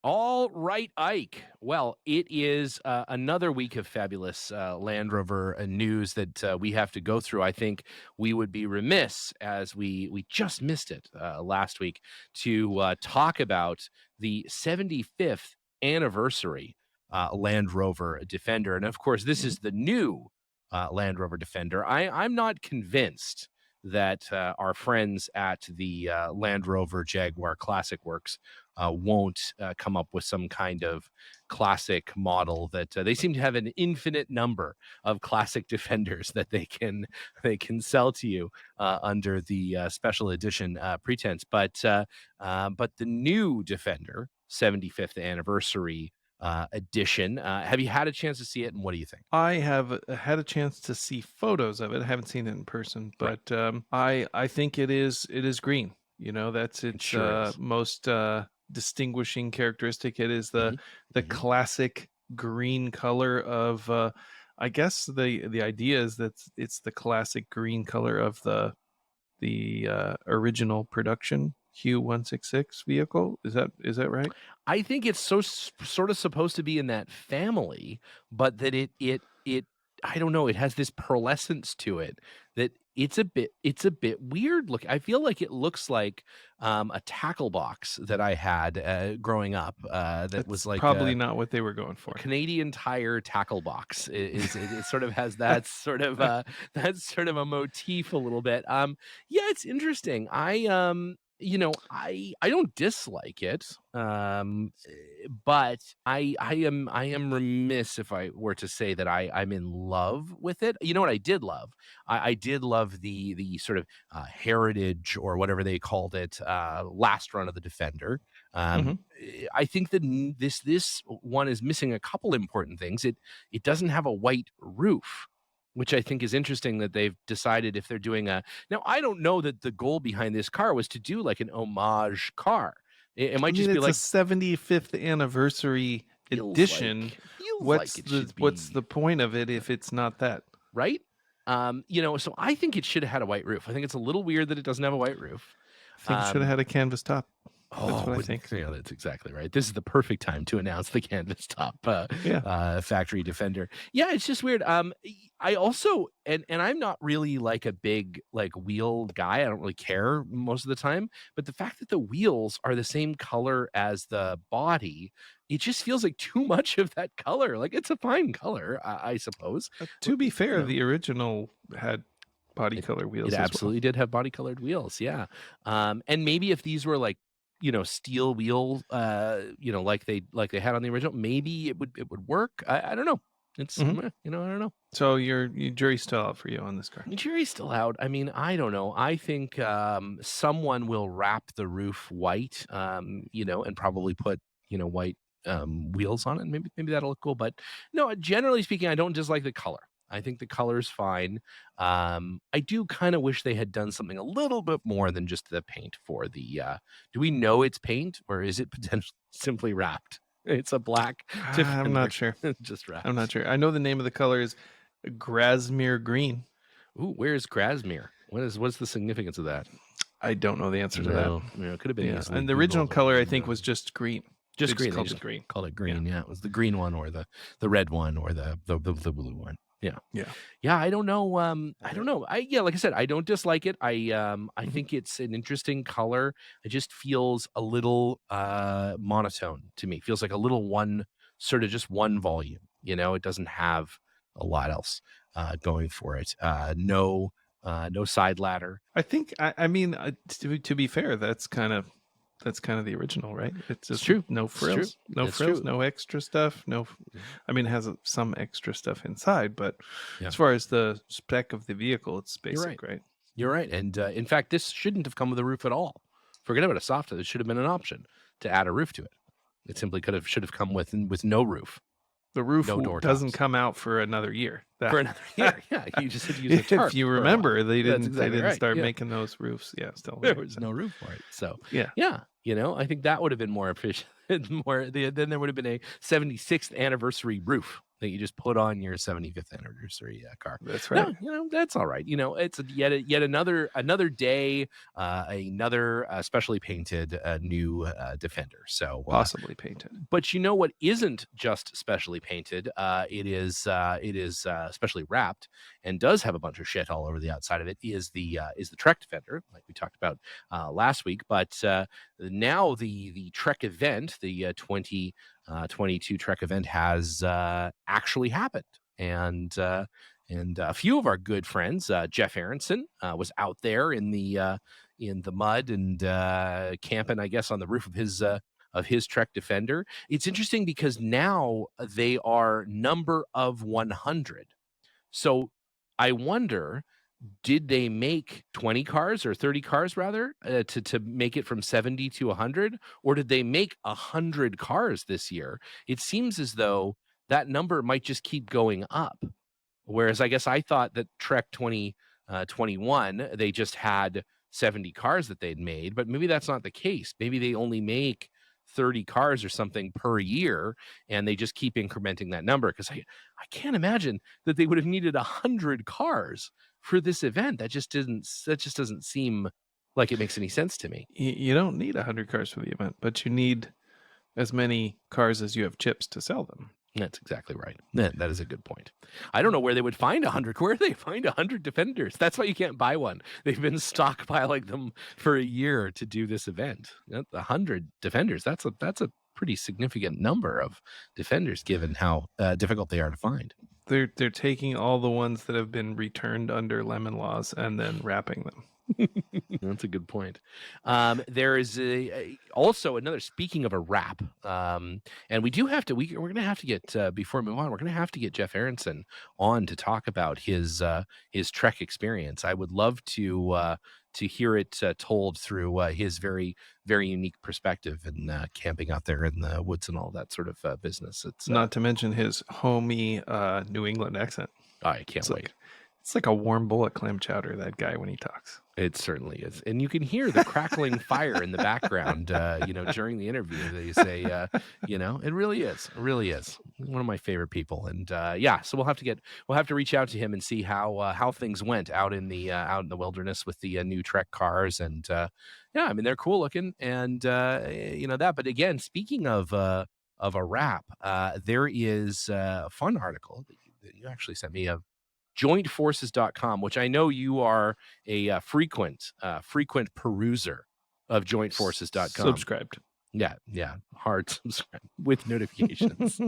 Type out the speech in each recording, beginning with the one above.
All right, Ike. Well, it is another week of fabulous Land Rover news that we have to go through. I think we would be remiss, as we just missed it last week, to talk about the 75th anniversary Land Rover Defender, and of course, this Mhm. is the new Land Rover Defender. I'm not convinced that our friends at the Land Rover Jaguar Classic Works won't come up with some kind of classic model that they seem to have an infinite number of classic defenders that they can sell to you under the special edition pretense. But the new Defender 75th anniversary edition. Have you had a chance to see it, and what do you think? I have had a chance to see photos of it. I haven't seen it in person, Right, but I think it is green. That's it its sure is. most distinguishing characteristic. It is the Hmm. the Hmm. classic green color of. I guess the idea is that it's the classic green color of the original production Q166 vehicle. Is that right? I think it's sort of supposed to be in that family, but that it I don't know, it has this pearlescence to it that it's a bit weird look. I feel like it looks like a tackle box that I had growing up that was That's like probably not what they were going for. Canadian Tire tackle box it sort of has that sort of that's sort of a motif a little bit. Yeah, it's interesting. I don't dislike it. But I am remiss if I were to say that I'm in love with it. You know what I did love? I did love the sort of heritage or whatever they called it last run of the Defender. Mhm. I think that this one is missing a couple important things. It doesn't have a white roof, which I think is interesting that they've decided if they're doing a now. I don't know that the goal behind this car was to do like an homage car. It I might mean, just be it's a like 75th anniversary feels edition. like feels like What's it the should what's be the point of it if it's not that? right. So I think it should have had a white roof. I think it's a little weird that it doesn't have a white roof. I think it should have Um, had a canvas top. That's Oh, what I wouldn't think. that's exactly right. This is the perfect time to announce the canvas top, Yeah. factory Defender. Yeah, it's just weird. I also and I'm not really like a big, like, wheel guy, I don't really care most of the time, but the fact that the wheels are the same color as the body, it just feels like too much of that color. Like, it's a fine color, I suppose, To be you fair, know? the original had body It color it wheels as well. absolutely did have body colored wheels, yeah. And maybe if these were like, steel wheel, like they had on the original, maybe it would work. I don't know. It's Mhm. I don't know. So your jury's still out for you on this car. The jury's still out. I mean, I don't know. I think someone will wrap the roof white, and probably put white wheels on it. Maybe that'll look cool. But no, generally speaking, I don't dislike the color. I think the color's fine. I do kind of wish they had done something a little bit more than just the paint for the. Do we know it's paint or is it potentially simply wrapped? It's a black I'm not Defender, sure. just I'm not wrapped. sure. I know the name of the color is Grasmere green. Ooh, where's Grasmere? What's the significance of that? I don't know the answer to that. No, it could have been Yeah, easily and the original Googled. I color I wouldn't think know. was just green. They Just just green. They called just it green. called it Yeah, green. Yeah, it was the green one or the red one or the blue one. Yeah. yeah. Yeah, I don't know, I don't know. Like I said, I don't dislike it. I Mhm. think it's an interesting color. It just feels a little monotone to me. Feels like a little one sort of just one volume, It doesn't have a lot else going for it. No side ladder. I mean, to be fair, that's kind of the original, right? It's It's just true. no It's true. frills, no It's frills, true. no extra stuff. No, Mhm. I mean, it has some extra stuff inside, but Yeah. as far as the spec of the vehicle, it's You're right. basic, right? You're right, and, in fact, this shouldn't have come with a roof at all. Forget about a soft top, it should have been an option to add a roof to it. It simply should have come with no roof, The roof no door doesn't tops come out for another year. for another year. Yeah, you just had to use a If tarp you for a while. remember, they That's didn't they exactly didn't right, start yeah. making those roofs. Yeah, still There there. was no roof for it, so, Yeah. yeah, I think that would have been more efficient, more then there would have been a 76th anniversary roof. that you just put on your 75th anniversary car. That's No, right. that's all right. It's yet another day, another specially painted new Defender. So, Possibly painted. but what isn't just specially painted? It is specially wrapped and does have a bunch of shit all over the outside of it. Is the TReK Defender, like we talked about last week, but now the TReK event, the 2022 TReK event, has actually happened, and a few of our good friends, Jeff Aronson, was out there in the mud and camping, I guess, on the roof of his TReK Defender. It's interesting because now they are number of 100. So I wonder, did they make 20 cars or 30 cars rather to make it from 70 to 100, or did they make 100 cars this year? It seems as though that number might just keep going up. Whereas I guess I thought that TReK 2021, they just had 70 cars that they'd made, but maybe that's not the case. Maybe they only make 30 cars or something per year, and they just keep incrementing that number, because I can't imagine that they would have needed 100 cars for this event. That just doesn't seem like it makes any sense to me. You don't need 100 cars for the event, but you need as many cars as you have chips to sell them. That's exactly right. That is a good point. I don't know where they would find 100. Where they find 100 Defenders? That's why you can't buy one. They've been stockpiling them for a year to do this event. 100 Defenders. That's a pretty significant number of Defenders, given how difficult they are to find. They're taking all the ones that have been returned under lemon laws and then wrapping them. That's a good point. There is also another. Speaking of a wrap, and we do have to. We're going to have to get before we move on. We're going to have to get Jeff Aronson on to talk about his TReK experience. I would love to hear it told through his very unique perspective and camping out there in the woods and all that sort of business. It's Not to mention his homey New England accent. I can't wait. It's like a warm bowl of clam chowder, that guy, when he talks. It certainly is. And you can hear the crackling fire in the background, during the interview. They say, it really is. It really is. One of my favorite people. And so we'll have to reach out to him and see how things went out in the wilderness with the new TReK cars. And they're cool looking, and that. But again, speaking of a wrap, there is a fun article that you actually sent me of jointforces.com, which I know you are a frequent peruser of jointforces.com. Subscribed. Yeah, hard subscribe with notifications.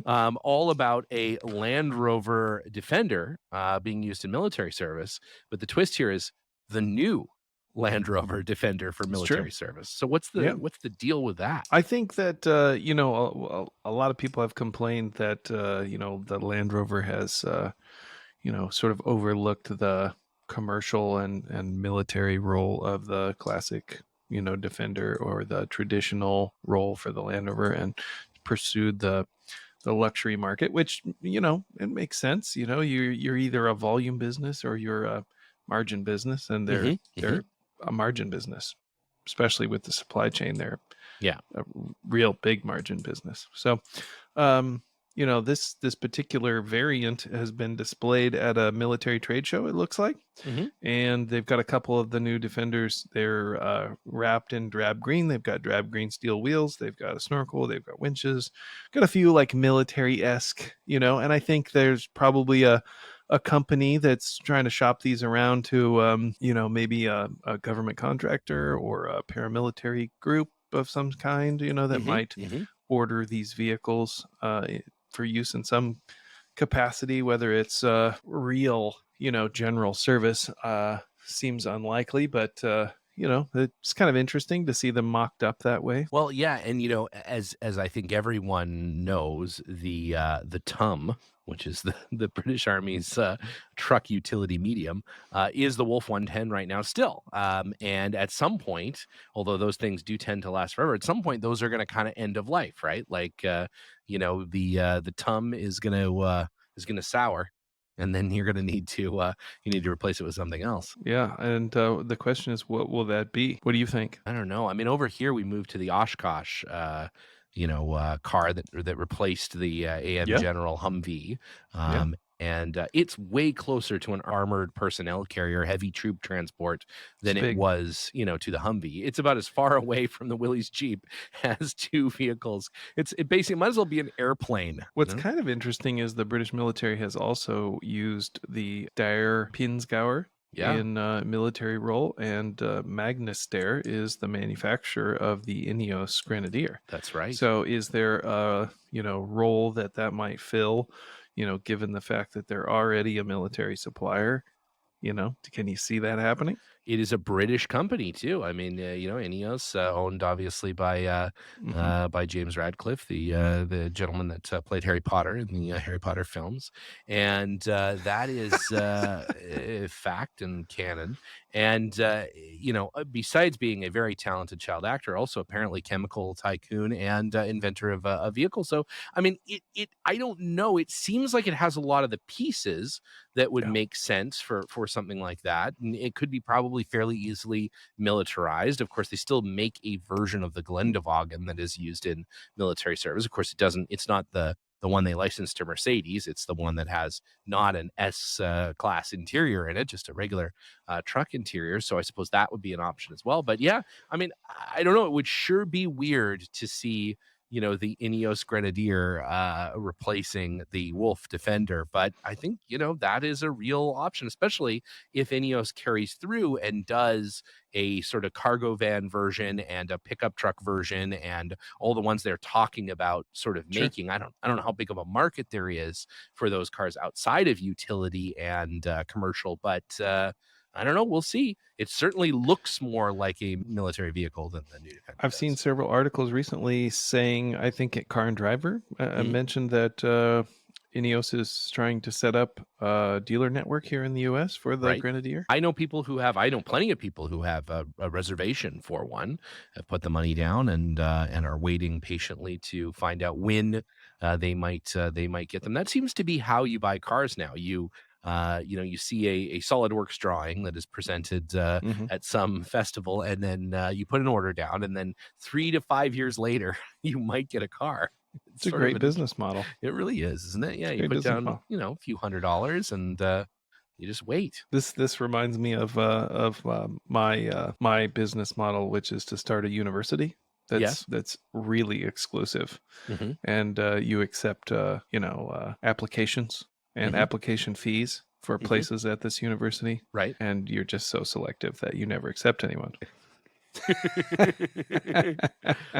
All about a Land Rover Defender being used in military service. But the twist here is the new Land Rover Defender for military service. So what's the deal with that? I think that a lot of people have complained that the Land Rover has sort of overlooked the commercial and military role of the classic, Defender, or the traditional role for the Land Rover, and pursued the luxury market, which, it makes sense. You're either a volume business or you're a margin business, and they're a margin business, especially with the supply chain. They're a real big margin business. So, this particular variant has been displayed at a military trade show, it looks like. And they've got a couple of the new Defenders. They're wrapped in drab green. They've got drab green steel wheels. They've got a snorkel. They've got winches. Got a few like military-esque, and I think there's probably a company that's trying to shop these around to, maybe a government contractor or a paramilitary group of some kind, that might order these vehicles for use in some capacity. Whether it's real, general service seems unlikely, but it's kind of interesting to see them mocked up that way. Well, yeah, and as I think everyone knows, the TUM, which is the British Army's truck utility medium, is the Wolf 110 right now still. And at some point, although those things do tend to last forever, at some point those are going to kind of end of life, right? Like the TUM is going to sour, and then you're going to need to replace it with something else. Yeah, and the question is, what will that be? What do you think? I don't know. I mean, over here we moved to the Oshkosh car that replaced the AM Yeah. General Humvee. Yeah. And it's way closer to an armored personnel carrier, heavy troop transport It's than it big. was, to the Humvee. It's about as far away from the Willys Jeep as two vehicles. It basically might as well be an airplane. What's kind of interesting is the British military has also used the Dyer Pinsgauer Yeah, in military role, and Magnus Dyer is the manufacturer of the Indios Grenadier. that's right. So, is there a role that might fill? Given the fact that they're already a military supplier, can you see that happening? It is a British company too. I mean, Ineos, owned obviously Hmm. by James Radcliffe, the gentleman that played Harry Potter in the Harry Potter films, and that is a fact and canon. And besides being a very talented child actor, also apparently chemical tycoon and inventor of a vehicle. So, I mean, I don't know. It seems like it has a lot of the pieces that would Yeah, make sense for something like that. And it could be probably fairly easily militarized. Of course, they still make a version of the Glendewagen that is used in military service. Of course, it's not the one they licensed to Mercedes. It's the one that has not an S class interior in it, just a regular truck interior. So I suppose that would be an option as well. But yeah, I mean, I don't know. It would sure be weird to see the Ineos Grenadier replacing the Wolf Defender. But I think, that is a real option, especially if Ineos carries through and does a sort of cargo van version and a pickup truck version and all the ones they're talking about sort of sure. making. I don't know how big of a market there is for those cars outside of utility and commercial, but I don't know. We'll see. It certainly looks more like a military vehicle than the new Defender I've seen does. several articles recently saying, I think at Car and Driver, Mhm. mentioned that Ineos is trying to set up a dealer network here in the US for the Right. Grenadier. I know plenty of people who have a reservation for one, have put the money down and are waiting patiently to find out when they might get them. That seems to be how you buy cars now. You see a SolidWorks drawing that is presented Hmm. at some festival, and then you put an order down, and then 3 to 5 years later, you might get a car. It's It's a sort of great an business model. it really is, isn't it? Yeah, It's a you great put business down, model. a few $100s and you just wait. This reminds me of my business model, which is to start a university that's Yes. that's really exclusive, Mhm. and you accept applications and Mhm. application fees for Mhm. places at this university, Right. and you're just so selective that you never accept anyone.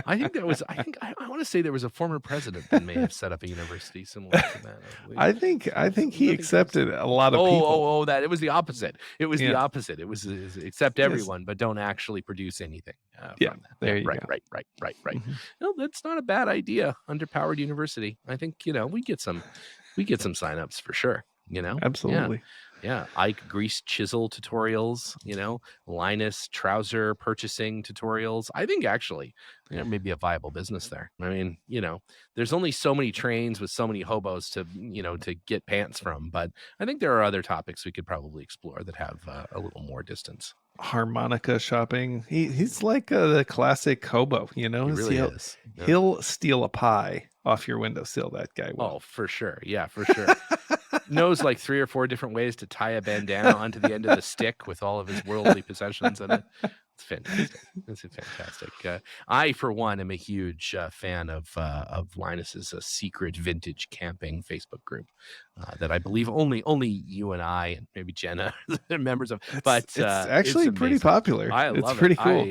I wanna say there was a former president that may have set up a university similar to that, I believe. I think he I think it was accepted a lot of Oh, people. oh, oh, that it was the opposite. It was the Yeah. opposite. It was accept Yes. everyone, but don't actually produce anything, Yeah. from that. Yeah, There you right, go. right, right, right, right. Mhm. No, that's not a bad idea, underpowered university. I think, we get some signups for sure, Yeah. Absolutely. Yeah, Ike grease chisel tutorials, Linus trouser purchasing tutorials. I think actually there may be a viable business there. I mean, there's only so many trains with so many hobos to get pants from, but I think there are other topics we could probably explore that have a little more distance. Harmonica shopping. He's like the classic hobo, He really He'll is. Yeah. he'll steal a pie off your windowsill. That guy will. Oh, for sure. Yeah, for sure. Knows like 3 or 4 different ways to tie a bandana onto the end of the stick with all of his worldly possessions in it. It's fantastic. It's fantastic. I, for one, am a huge fan of Linus's secret vintage camping Facebook group that I believe only you and I and maybe Jenna are members of. But It's it's actually pretty amazing. popular. I It's love it. pretty cool.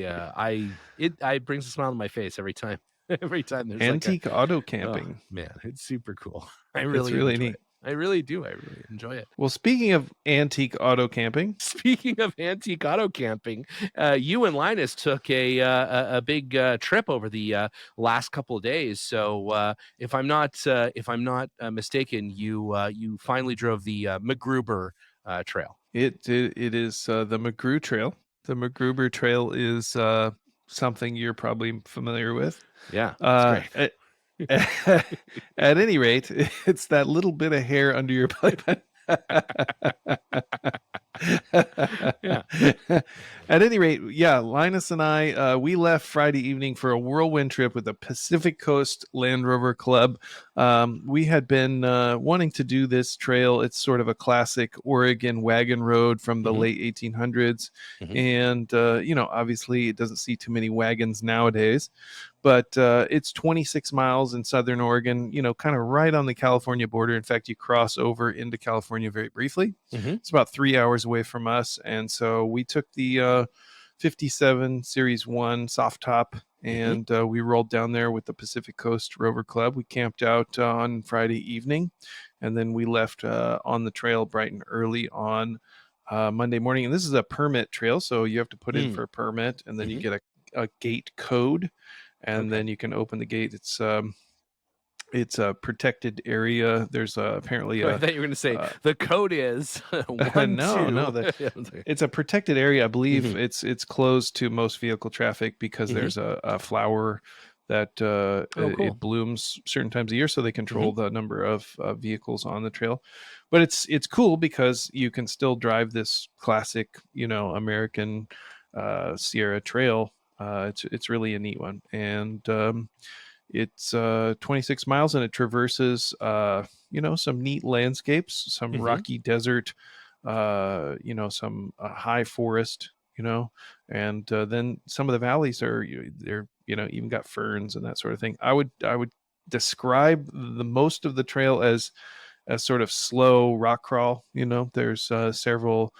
It brings a smile on my face every time. Every time there's like a Antique auto oh camping. man, it's super cool. I It's really really enjoy neat. it. I really do. I really enjoy it. Well, speaking of antique auto camping, Speaking of antique auto camping, you and Linus took a big trip over the last couple of days. So if I'm not mistaken, you finally drove the McGruber trail. it is the McGrew Trail. The McGruber Trail is something you're probably familiar with. Yeah, it's Uh, great. at, at any rate, it's that little bit of hair under your belly button. Yeah. At any rate, yeah, Linus and I, we left Friday evening for a whirlwind trip with the Pacific Coast Land Rover Club. We had been wanting to do this trail. It's sort of a classic Oregon wagon road from the late 1800s. And, obviously it doesn't see too many wagons nowadays, but it's 26 miles in Southern Oregon, kind of right on the California border. In fact, you cross over into California very briefly. It's about 3 hours away from us. And so we took the 57 Series 1 soft top, and we rolled down there with the Pacific Coast Rover Club. We camped out on Friday evening, and then we left on the trail bright and early on Monday morning. And this is a permit trail, so you have to put in for a permit, and then you get a gate code, and then you can open the gate. It's a protected area. There's apparently I thought you were going to say the code is one, no, it's a protected area. I believe it's closed to most vehicle traffic because there's a flower that it blooms certain times of year, so they control the number of vehicles on the trail. But it's cool because you can still drive this classic, American Sierra Trail. It's really a neat one, and it's 26 miles, and it traverses some neat landscapes, some rocky desert, some high forest, and then some of the valleys they're even got ferns and that sort of thing. I would describe the most of the trail as sort of slow rock crawl. There's several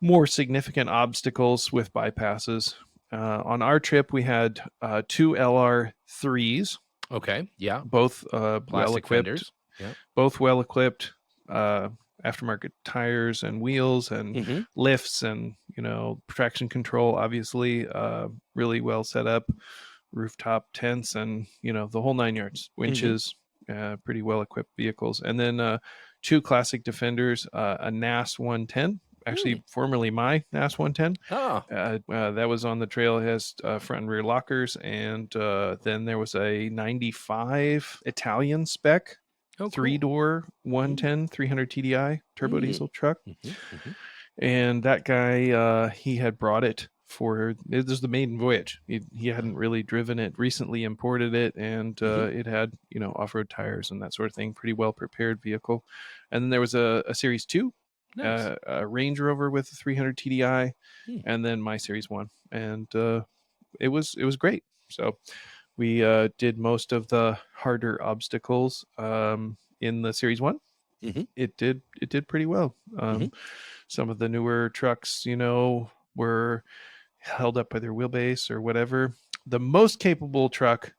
more significant obstacles with bypasses. On our trip, we had two LR3s. Okay. Yeah. Both well equipped. Yeah. Both well equipped. Aftermarket tires and wheels and lifts and traction control. Obviously, really well set up. Rooftop tents and the whole 9 yards. Winches. Pretty well equipped vehicles. And then two classic Defenders. A NAS 110. Actually, formerly my NAS 110. That was on the trail. It has front and rear lockers. And then there was a 95 Italian spec, 3-door 110 300 TDI turbo diesel truck. And that guy, he had brought it this is the maiden voyage. He hadn't really driven it, recently imported it, and it had off-road tires and that sort of thing. Pretty well prepared vehicle. And then there was a Series 2. Nice. A Range Rover with a 300 TDI, and then my Series 1, and it was great. So we did most of the harder obstacles in the Series 1. It did pretty well. Some of the newer trucks, were held up by their wheelbase or whatever. The most capable truck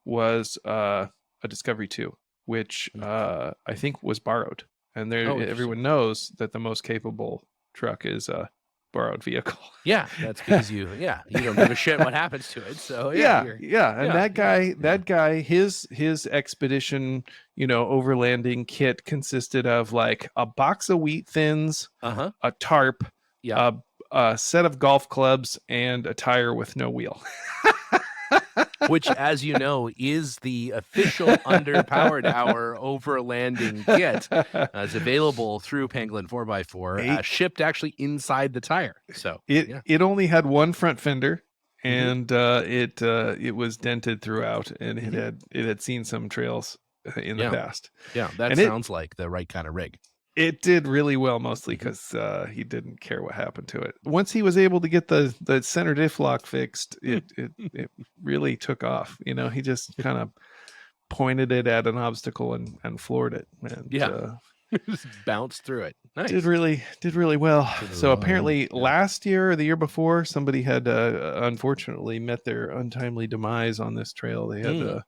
was a Discovery 2, which I think was borrowed. And everyone knows that the most capable truck is a borrowed vehicle. Yeah, that's because you don't give a shit what happens to it. So and that guy, his expedition, overlanding kit consisted of like a box of wheat thins, a tarp, a set of golf clubs, and a tire with no wheel. Which, as you know, is the official Underpowered Hour overlanding kit. It's available through Pangolin 4x4, shipped actually inside the tire. So it only had one front fender, and it was dented throughout, and it had seen some trails in the past. Yeah, that sounds like the right kind of rig. It did really well, mostly because he didn't care what happened to it. Once he was able to get the center diff lock fixed, it really took off. He just kind of pointed it at an obstacle and floored it. And, just bounced through it. Nice. Did really well. So apparently last year or the year before, somebody had unfortunately met their untimely demise on this trail. They had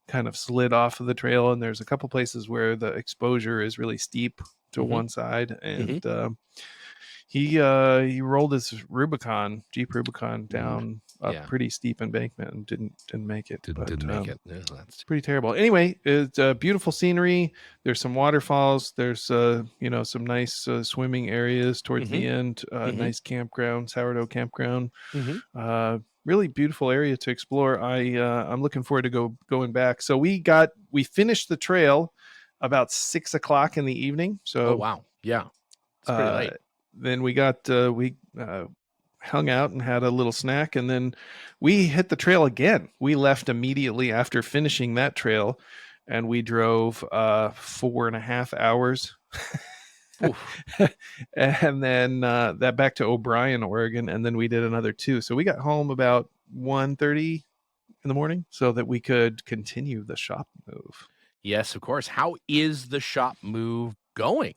kind of slid off of the trail, and there's a couple places where the exposure is really steep to one side, and he rolled his Jeep Rubicon down a pretty steep embankment and didn't make it. Didn't make it. Yeah, that's pretty terrible. Anyway, it's beautiful scenery. There's some waterfalls. There's some nice swimming areas towards the end. Nice campground, sourdough campground. Really beautiful area to explore. I'm looking forward to going back. So we finished the trail about 6 o'clock in the evening. So Yeah, it's pretty late. Then we hung out and had a little snack, and then we hit the trail again. We left immediately after finishing that trail, and we drove 4.5 hours. Oof. And then that back to O'Brien, Oregon, and then we did another 2. So we got home about 1:30 in the morning so that we could continue the shop move. Yes, of course. How is the shop move going?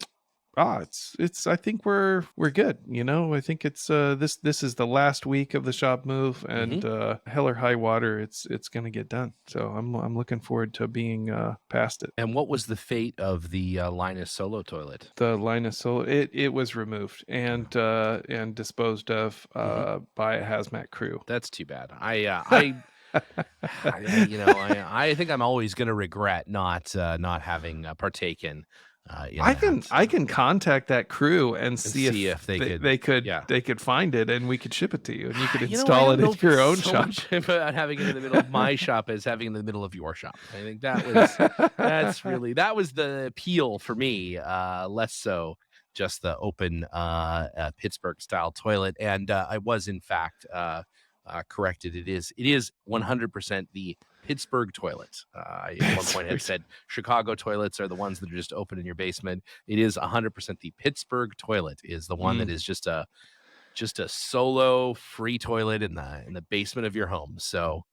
It's I think we're good. I think it's this is the last week of the shop move, and hell or high water, it's gonna get done. So I'm looking forward to being past it. And what was the fate of the Linus solo toilet? The Linus Solo, it was removed and disposed of by a hazmat crew. That's too bad. I think I'm always going to regret not having partaken in that. I can contact that crew and see see if they could- they could find it, and we could ship it to you, and you could I install it don't know in if your it's own so shop. much about having it in the middle of my shop as having it in the middle of your shop. I think that was the appeal for me. Less so just the open Pittsburgh style toilet. And I was in fact corrected. It is 100% the Pittsburgh toilet. At one point had said Chicago toilets are the ones that are just open in your basement. It is 100% the Pittsburgh toilet is the one that is just a solo free toilet in the basement of your home. So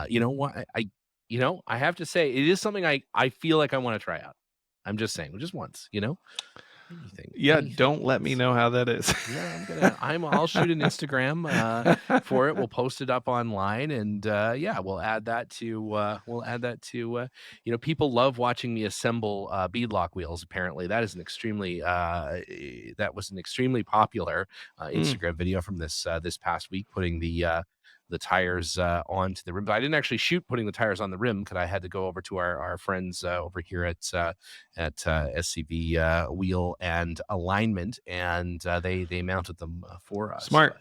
you know what, I have to say it is something I feel like I want to try out. I'm just saying, just once, anything Don't let me know how that is. Yeah, I'll shoot an Instagram for it. We'll post it up online, and we'll add that to people love watching me assemble beadlock wheels. Apparently, that was an extremely popular Instagram video from this past week, putting the tires onto the rim. But I didn't actually shoot putting the tires on the rim because I had to go over to our friends over here at SCB Wheel and Alignment, and they mounted them for us. Smart.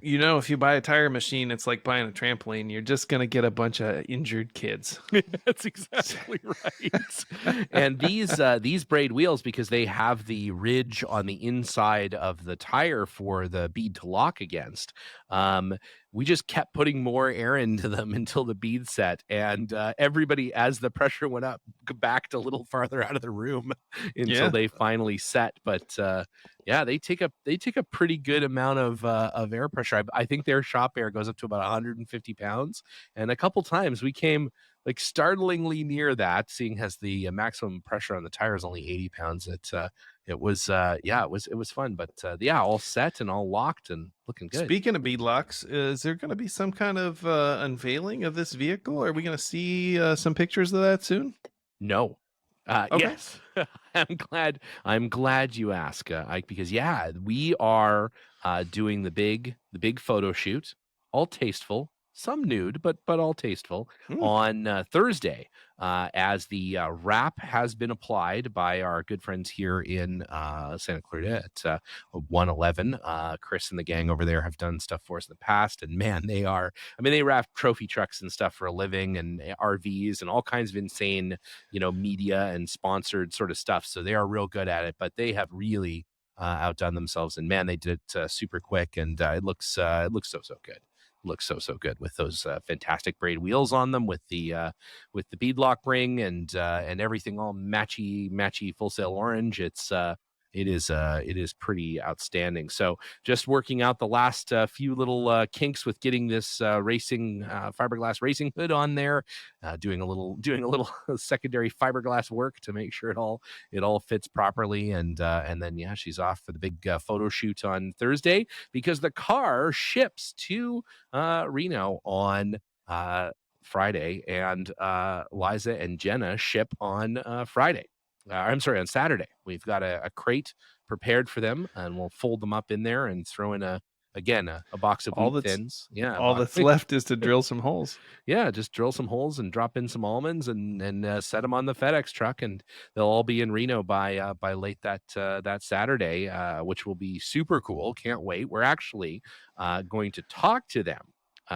Yeah. If you buy a tire machine, it's like buying a trampoline. You're just gonna get a bunch of injured kids. That's exactly right. And these braid wheels, because they have the ridge on the inside of the tire for the bead to lock against, we just kept putting more air into them until the bead set, and everybody, as the pressure went up, backed a little farther out of the room until they finally set. But they take a pretty good amount of air pressure. I think their shop air goes up to about 150 pounds, and a couple times we came like startlingly near that, seeing as the maximum pressure on the tire is only 80 pounds. It was fun, but all set and all locked and looking good. Speaking of beadlocks, is there going to be some kind of unveiling of this vehicle? Are we going to see some pictures of that soon? No. Okay. Yes. I'm glad you ask, Ike, because we are doing the big photo shoot, all tasteful, some nude, but all tasteful, on Thursday, as the wrap has been applied by our good friends here in Santa Clarita at 111. Chris and the gang over there have done stuff for us in the past, and man, they wrap trophy trucks and stuff for a living, and RVs and all kinds of insane, media and sponsored sort of stuff. So they are real good at it, but they have really outdone themselves, and man, they did it super quick, and it looks so good. Looks so good with those fantastic braid wheels on them, with the beadlock ring and everything all matchy full sail orange. It is pretty outstanding. So just working out the last few little kinks with getting this racing fiberglass racing hood on there, doing a little secondary fiberglass work to make sure it all fits properly, and then she's off for the big photo shoot on Thursday, because the car ships to Reno on Friday, and Liza and Jenna ship on Friday. I'm sorry, on Saturday. We've got a crate prepared for them, and we'll fold them up in there and throw in a box of wheat thins. Yeah, all that's left is to drill some holes. Yeah, just drill some holes and drop in some almonds and set them on the FedEx truck, and they'll all be in Reno by late that Saturday, which will be super cool. Can't wait. We're actually going to talk to them.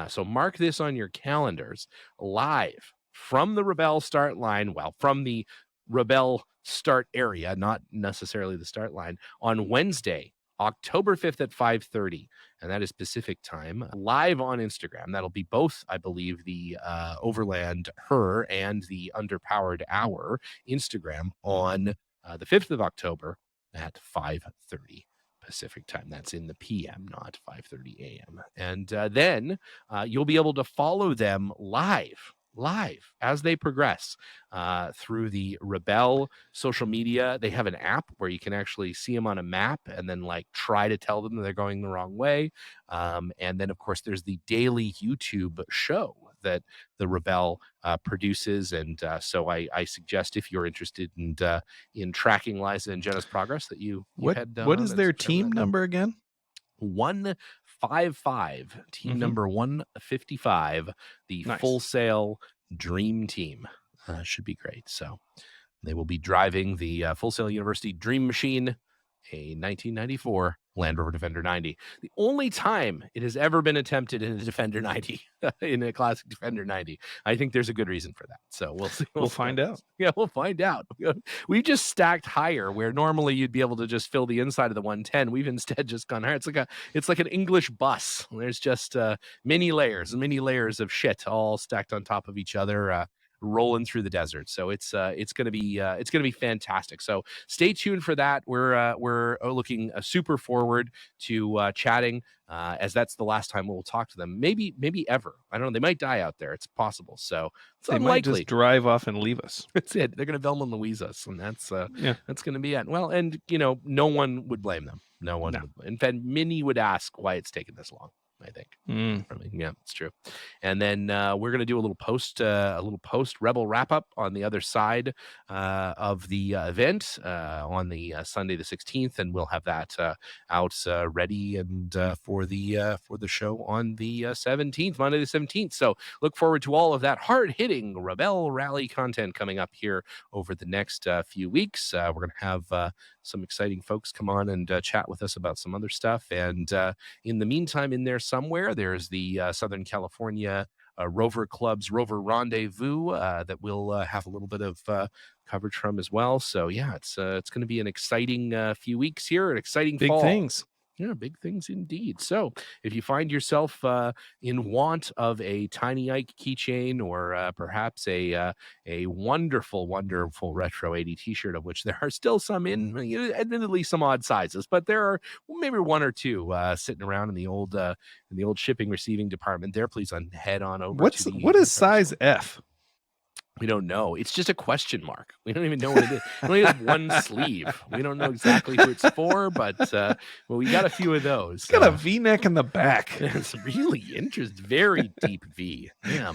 So mark this on your calendars, live from the Rebelle start line. Well, from the Rebelle start area, not necessarily the start line, on Wednesday, October 5th at 5:30, and that is Pacific time, live on Instagram. That'll be both, I believe, the Overland Her and the Underpowered Hour Instagram on the 5th of October at 5:30 Pacific time. That's in the PM, not 5:30 a.m. And then you'll be able to follow them live as they progress through the Rebelle social media. They have an app where you can actually see them on a map and then like try to tell them they're going the wrong way. And then of course there's the daily YouTube show that the Rebelle produces. And so I suggest, if you're interested in tracking Liza and Jenna's progress, that you head down. What is their team number again? 155, team number 155, the Full Sail Dream Team. Should be great. So they will be driving the Full Sail University Dream Machine, a 1994 Land Rover Defender 90. The only time it has ever been attempted in a Defender 90, in a classic Defender 90. I think there's a good reason for that. So we'll see. We'll find out. Yeah, we'll find out. We've just stacked higher, where normally you'd be able to just fill the inside of the 110. We've instead just gone higher. It's like an English bus. There's just many layers of shit all stacked on top of each other. Rolling through the desert. So it's gonna be fantastic. So stay tuned for that. We're looking super forward to chatting, as that's the last time we'll talk to them. Maybe ever. I don't know. They might die out there. It's possible. So it's they unlikely. Might just drive off and leave us. That's it. They're gonna Velma and Louise us, and that's gonna be it. Well, and no one would blame them. No one would. In fact, many would ask why it's taken this long, I think. Yeah, it's true. And then we're going to do a little post Rebel wrap up on the other side of the event on the Sunday the 16th, and we'll have that out ready and for the show on the 17th, Monday the 17th. So look forward to all of that hard-hitting Rebelle Rally content coming up here over the next few weeks. We're going to have some exciting folks come on and chat with us about some other stuff. And in the meantime, in there somewhere, there's the Southern California Rover Club's Rover Rendezvous that we'll have a little bit of coverage from as well. So yeah, it's going to be an exciting few weeks here, an exciting big fall. Things. Yeah, big things indeed. So if you find yourself in want of a Tiny Ike keychain, or perhaps a wonderful, wonderful Retro 80 t-shirt, of which there are still some in, admittedly some odd sizes, but there are maybe one or two sitting around in the old shipping receiving department there, please head on over. What is size F? We don't know. It's just a question mark. We don't even know what it is. It only has one sleeve. We don't know exactly who it's for, but we got a few of those. It's got a V-neck in the back. It's really interesting. Very deep V. Yeah,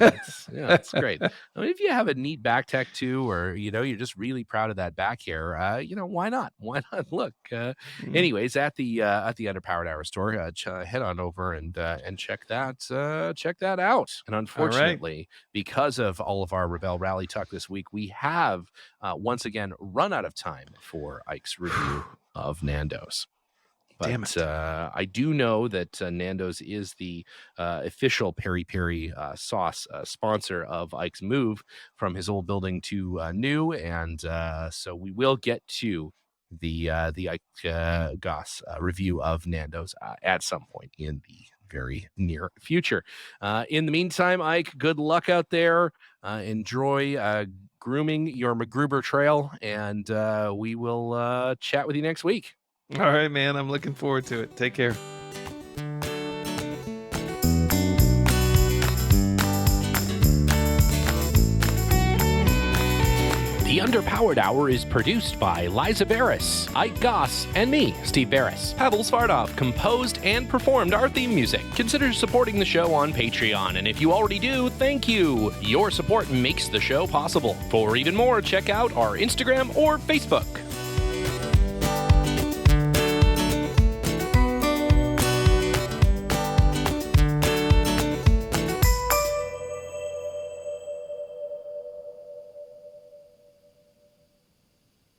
that's great. I mean, if you have a neat back tech too, or you're just really proud of that back hair, why not? Why not look? Anyways, at the Underpowered Hour store, head on over and check that out. And unfortunately, because of all of our Rebelle Rally talk this week, we have once again run out of time for Ike's review of Nando's. But damn it. I do know that Nando's is the official peri peri sauce sponsor of Ike's move from his old building to new, and so we will get to the Ike Goss review of Nando's at some point in the very near future. In the meantime, Ike, good luck out there. Enjoy grooming your McGruber trail, and we will chat with you next week. All right, man. I'm looking forward to it. Take care. The Underpowered Hour is produced by Liza Barris, Ike Goss, and me, Steve Barris. Pavel Svardov composed and performed our theme music. Consider supporting the show on Patreon, and if you already do, thank you. Your support makes the show possible. For even more, check out our Instagram or Facebook.